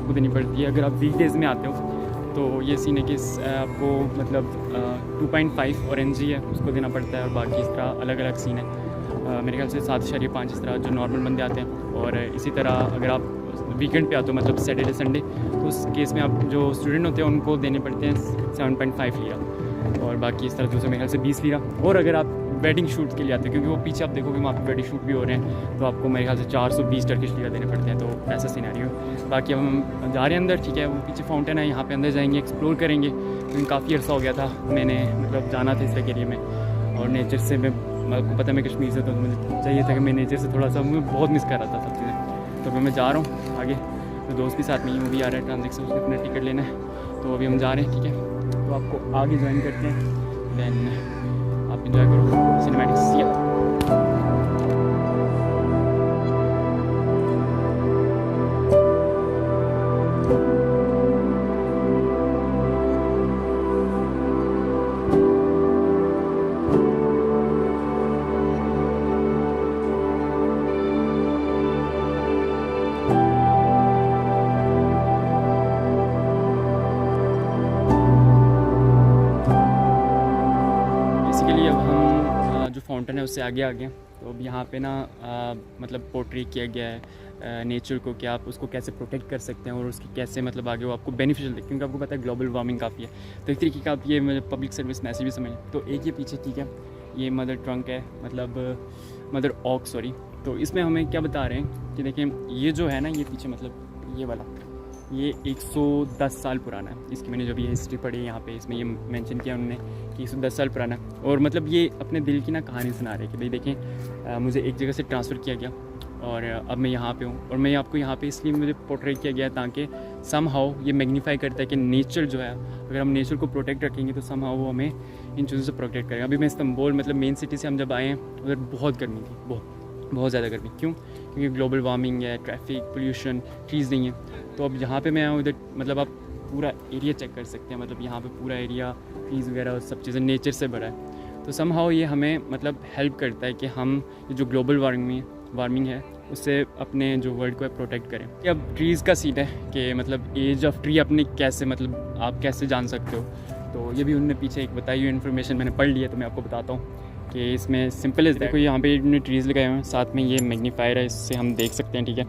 आपको देनी पड़ती है। अगर आप वीकडेज़ में आते हो तो ये सीन है कि आपको मतलब 2.5 और NG है उसको देना पड़ता है, और बाकी इस तरह अलग अलग सीन है। मेरे ख्याल से 7.5 इस तरह जो नॉर्मल बंदे आते हैं। और इसी तरह अगर आप वीकेंड पे आते हो मतलब सैटरडे संडे, तो उस केस में आप जो स्टूडेंट होते हैं उनको देने पड़ते हैं 7.5 लिया, और बाकी इस तरह दूसरे मेरे ख्याल से 20 लिया। और अगर आप वेडिंग शूट के लिए आते हैं, क्योंकि वो पीछे आप देखोगे वहाँ पे वेडिंग शूट भी हो रहे हैं, तो आपको मेरे ख्याल से 420 टर्किश लिया देने पड़ते हैं। तो ऐसा सिनेरियो। बाकी अब हम जा रहे हैं अंदर, ठीक है। वो पीछे फाउंटेन है, यहाँ पे अंदर जाएंगे, एक्सप्लोर करेंगे, क्योंकि काफ़ी अर्सा हो गया था मैंने मतलब जाना था इस एरिया में। और नेचर से मैं, आपको पता है मैं कश्मीर से, तो मुझे चाहिए था कि मैं नेचर से थोड़ा सा, मैं बहुत मिस कर रहा था सब चीज़ें। तो अभी मैं जा रहा हूँ आगे, तो दोस्त भी साथ में ही, वो भी आ रहा है ट्रांजेक्शन, उसने अपना टिकट लेना है। तो अभी हम जा रहे हैं, ठीक है। तो आपको आगे ज्वाइन करते हैं, देन आप इंजॉय करो सिनेमैटिक सी। जो फाउंटेन है उससे आगे आ गए। तो अब यहाँ पे ना मतलब पोर्ट्रेट किया गया है नेचर को, कि आप उसको कैसे प्रोटेक्ट कर सकते हैं और उसकी कैसे मतलब आगे वो आपको बेनिफिशियल है, क्योंकि आपको पता है ग्लोबल वार्मिंग काफ़ी है। तो एक तरीके का आप ये मतलब पब्लिक सर्विस मैसेज भी समझें। तो एक ये पीछे, ठीक है, ये मदर ट्रंक है, मतलब मदर ऑक सॉरी। तो इसमें हमें क्या बता रहे हैं कि देखें, ये जो है ना, ये पीछे मतलब ये वाला, ये 110 साल पुराना है। इसकी मैंने जब ये हिस्ट्री पढ़ी यहाँ पे, इसमें ये मेंशन किया उन्होंने कि 110 साल पुराना है। और मतलब ये अपने दिल की ना कहानी सुना रहे हैं कि भाई देखें, मुझे एक जगह से ट्रांसफ़र किया गया और अब मैं यहाँ पे हूँ, और मैं आपको यहाँ पे इसलिए मुझे पोर्ट्रेट किया गया ताकि सम हाउ ये मैग्नीफाई करता है कि नेचर जो है, अगर हम नेचर को प्रोटेक्ट रखेंगे तो सम हाउ वो हमें इन चीज़ों से प्रोटेक्ट करेगा। अभी मैं इस्तांबुल मतलब मेन सिटी से हम जब आए हैं, उधर बहुत गर्मी थी, बहुत ज़्यादा गर्मी। क्यों? क्योंकि ग्लोबल वार्मिंग है, ट्रैफिक, पोल्यूशन, ट्रीज़ नहीं है। तो अब यहाँ पे मैं आया हूँ इधर, मतलब आप पूरा एरिया चेक कर सकते हैं, मतलब यहाँ पे पूरा एरिया ट्रीज़ वगैरह और सब चीज़ें नेचर से भरा है। तो समहाउ ये हमें मतलब हेल्प करता है कि हम ये जो ग्लोबल वार्मिंग है उससे अपने जो वर्ल्ड को प्रोटेक्ट करें। अब ट्रीज़ का सीन है कि मतलब एज ऑफ ट्री अपने कैसे, मतलब आप कैसे जान सकते हो। तो ये भी उन्होंने पीछे एक बताई हुई इन्फॉर्मेशन मैंने पढ़ ली है, तो मैं आपको बताता हूँ कि इसमें सिंपल है। देखो यहाँ पे इन्होंने ट्रीज़ लगाए हुए हैं, साथ में ये मैग्नीफायर है, इससे हम देख सकते हैं, ठीक है।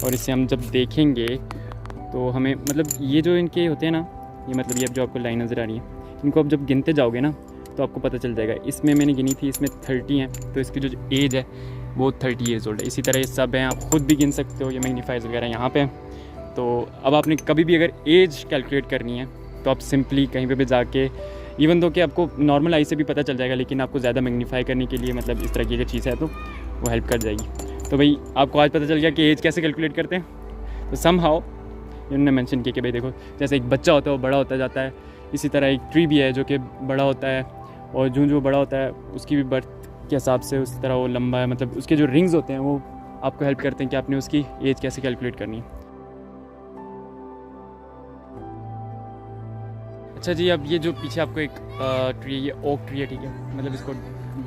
और इससे हम जब देखेंगे तो हमें मतलब ये जो इनके होते हैं ना, ये मतलब ये जो आपको लाइन नज़र आ रही है, इनको आप जब गिनते जाओगे ना तो आपको पता चल जाएगा। इसमें मैंने गिनी थी, इसमें 30 हैं, तो इसकी जो एज है वो 30 ईयर्स ओल्ड है। इसी तरह ये सब हैं, आप ख़ुद भी गिन सकते हो, ये मैग्नीफायर्स वगैरह यहाँ पे। तो अब आपने कभी भी अगर एज कैलकुलेट करनी है तो आप सिंपली कहीं पे भी जाके, इवन दो कि आपको नॉर्मल आई से भी पता चल जाएगा, लेकिन आपको ज़्यादा मैग्नीफाई करने के लिए मतलब इस तरह की अगर चीज़ है तो वो हेल्प कर जाएगी। तो भाई आपको आज पता चल गया कि एज कैसे कैलकुलेट करते हैं। तो सम हाउ इन्होंने मेंशन किया कि भाई देखो, जैसे एक बच्चा होता है वो बड़ा होता जाता है, इसी तरह एक ट्री भी है जो कि बड़ा होता है, और जो बड़ा होता है उसकी भी बर्थ के हिसाब से उस तरह वो लंबा है, मतलब उसके जो रिंग्स होते हैं वो आपको हेल्प करते हैं कि आपने उसकी एज कैसे कैलकुलेट करनी है। अच्छा जी, अब ये जो पीछे आपको एक ट्री, ये ओक ट्री है, ठीक है, मतलब इसको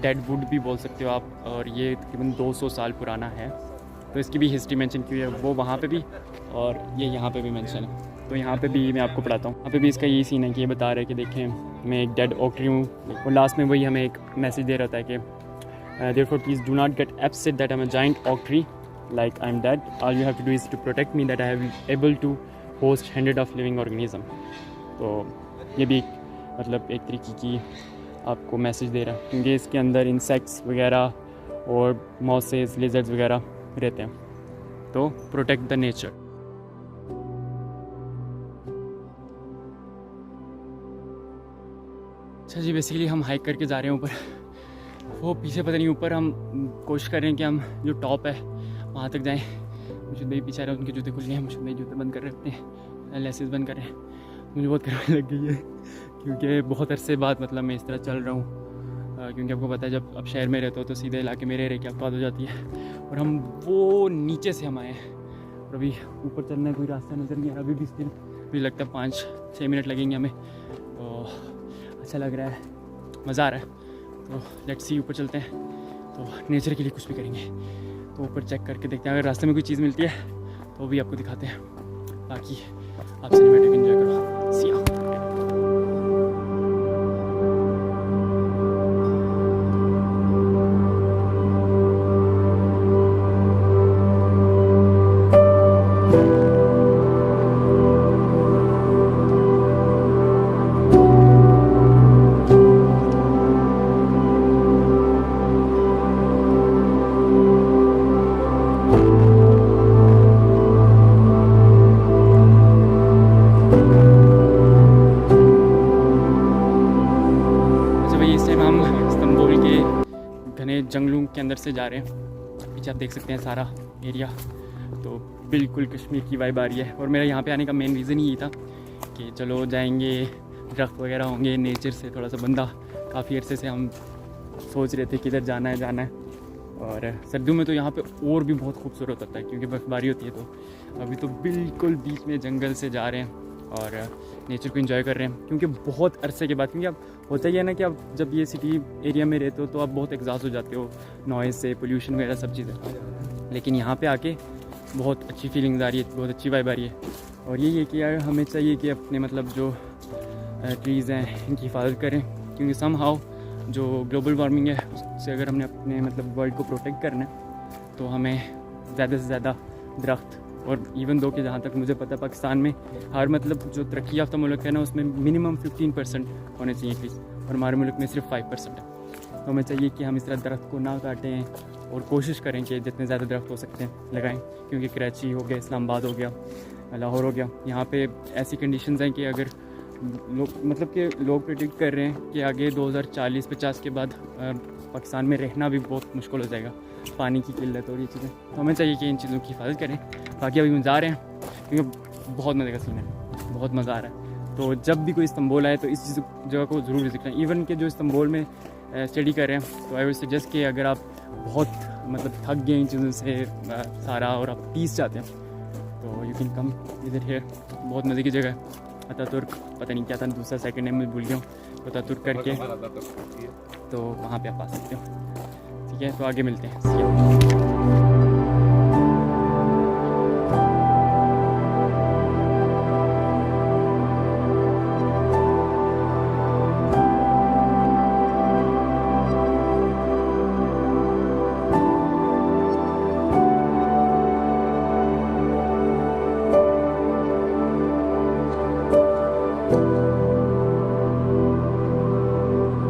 डेड वुड भी बोल सकते हो आप, और ये तकरीबन 200 साल पुराना है। तो इसकी भी हिस्ट्री मेंशन की हुई है, वो वहाँ पे भी और ये यहाँ पे भी मेंशन है। तो यहाँ पे भी मैं आपको पढ़ाता हूँ। यहाँ पे भी इसका यही सीन है कि ये बता रहे हैं कि देखें मैं एक डेड ओक ट्री हूँ, और लास्ट में वही हमें एक मैसेज दे रहा था कि therefore please do not get upset that I'm a giant oak tree like I'm dead. All you have to do is to protect me that I have been able to host hundred of living organism. तो ये भी मतलब एक तरीके की आपको message दे रहा है, क्योंकि इसके अंदर इंसेक्ट्स वगैरह और मॉसेस, लिजर्ड्स वगैरह रहते हैं। तो प्रोटेक्ट द नेचर। अच्छा जी, बेसिकली हम हाइक करके जा रहे हैं ऊपर, वो पीछे पता नहीं, ऊपर हम कोशिश कर रहे हैं कि हम जो टॉप है वहाँ तक जाएं। मुझे भाई पीछे आ रहे हैं, उनके जूते खुल गए हैं, मुझे भाई जूते बंद कर रहे हैं, लेसेस बंद कर रहे हैं। मुझे बहुत गर्मी लग गई है, क्योंकि बहुत अरसे बाद मतलब मैं इस तरह चल रहा हूँ, क्योंकि आपको पता है जब आप शहर में रहते हो तो सीधे इलाके में रह की आपको आदत हो जाती है। और हम वो नीचे से हम आए हैं और अभी ऊपर चलने का कोई रास्ता नज़र नहीं आ रहा। अभी भी स्टिल मुझे लगता है 5-6 मिनट लगेंगे हमें। तो अच्छा लग रहा है, मज़ा आ रहा है। तो लेट्स सी, ऊपर चलते हैं, तो नेचर के लिए कुछ भी करेंगे। तो ऊपर चेक करके देखते हैं, अगर रास्ते में कोई चीज़ मिलती है तो भी आपको दिखाते हैं। बाकी आप सिनेमैटिक एंजॉय करो। सी यू। घने जंगलों के अंदर से जा रहे हैं। पीछे आप देख सकते हैं सारा एरिया, तो बिल्कुल कश्मीर की वाइब आ रही है। और मेरा यहाँ पे आने का मेन रीज़न ही था कि चलो जाएंगे, दरख्त वगैरह होंगे, नेचर से थोड़ा सा बंदा, काफ़ी अरसे से हम सोच रहे थे किधर जाना है। और सर्दियों में तो यहाँ पे और भी बहुत खूबसूरत होता है क्योंकि बर्फ़बारी होती है। तो अभी तो बिल्कुल बीच में जंगल से जा रहे हैं और नेचर को एंजॉय कर रहे हैं क्योंकि बहुत अरसे के बाद, क्योंकि अब होता ही है ना कि अब जब ये सिटी एरिया में रहते हो तो आप बहुत एग्जॉस्ट हो जाते हो नॉइज़ से, पोल्यूशन वगैरह सब चीज़ें। लेकिन यहाँ पे आके बहुत अच्छी फीलिंग्स आ रही है, बहुत अच्छी वाइब आ रही है। और यही है कि यार हमें चाहिए कि अपने मतलब जो ट्रीज़ हैं इनकी हिफाजत करें, क्योंकि सम हाउ जो ग्लोबल वार्मिंग है उससे अगर हमने अपने मतलब वर्ल्ड को प्रोटेक्ट करना है तो हमें ज़्यादा से ज़्यादा दरख्त, और इवन दो कि जहाँ तक मुझे पता पाकिस्तान में हर मतलब जो तरक्की याफ्ता मुल्क है ना उसमें मिनिमम 15% होने चाहिए एटलीस्ट, और हमारे मुल्क में सिर्फ 5% है। तो हमें चाहिए कि हम इस तरह दरख्त को ना काटें और कोशिश करें कि जितने ज़्यादा दरख्त हो सकते हैं लगाएं, क्योंकि कराची हो गया, इस्लामाबाद हो गया, लाहौर हो गया, यहाँ पे ऐसी कंडीशंस हैं कि अगर लोग प्रेडिक्ट कर रहे हैं कि आगे 2040-50 के बाद पाकिस्तान में रहना भी बहुत मुश्किल हो जाएगा, पानी की किल्लत और ये चीज़ें। तो हमें चाहिए कि इन चीज़ों की हिफाजत करें। बाकी अभी हम जा रहे हैं क्योंकि बहुत मज़े का सीन है, बहुत मज़ा आ रहा है। तो जब भी कोई इस्तांबुल आए तो इस जगह को ज़रूर विजिट करें। इवन के जो इस्तांबुल में स्टडी कर रहे हैं तो आई वुड सजेस्ट कि अगर आप बहुत मतलब थक गए इन चीज़ों से सारा और आप पीस चाहते हैं तो you can come visit here. बहुत मज़े की जगह है। अतातुर्क पता नहीं क्या था, दूसरा सेकंड नेम मैं भूल गया हूँ, अतातुर्क करके, तो वहाँ पे आप आ सकते हो। ठीक है, तो आगे मिलते हैं।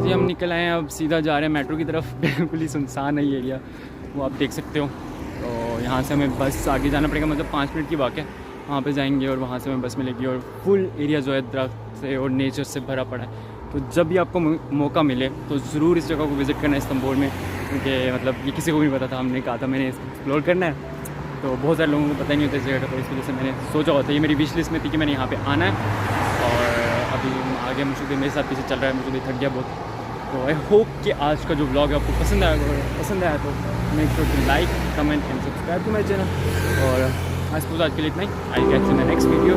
हम निकल आए हैं, अब सीधा जा रहे हैं मेट्रो की तरफ। बिल्कुल ही सुनसान है ये एरिया, वो आप देख सकते हो। तो यहाँ से हमें बस आगे जाना पड़ेगा, मतलब 5 मिनट की वाक़ है। वहाँ पे जाएंगे और वहाँ से हमें बस मिलेगी और फुल एरिया जो है दरख्त से और नेचर से भरा पड़ा है। तो जब भी आपको मौका मिले तो ज़रूर इस जगह को विज़िट करना है इस्तांबुल में, क्योंकि मतलब ये किसी को भी नहीं पता था। हमने कहा था मैंने एक्सप्लोर करना है, तो बहुत सारे लोगों को पता ही नहीं होता इस जगह का, तो इस वजह से मैंने सोचा होता, ये मेरी विश लिस्ट में थी कि मैंने यहाँ पर आना है। और अभी आगे मुझे मेरे साथ पीछे चल रहा है, मुझे थक गया बहुत। तो आई होप कि आज का जो व्लॉग है आपको पसंद आया तो make sure to like, comment and subscribe to my channel. और आई सपोज आज के लिए इतना ही। I catch in the next video.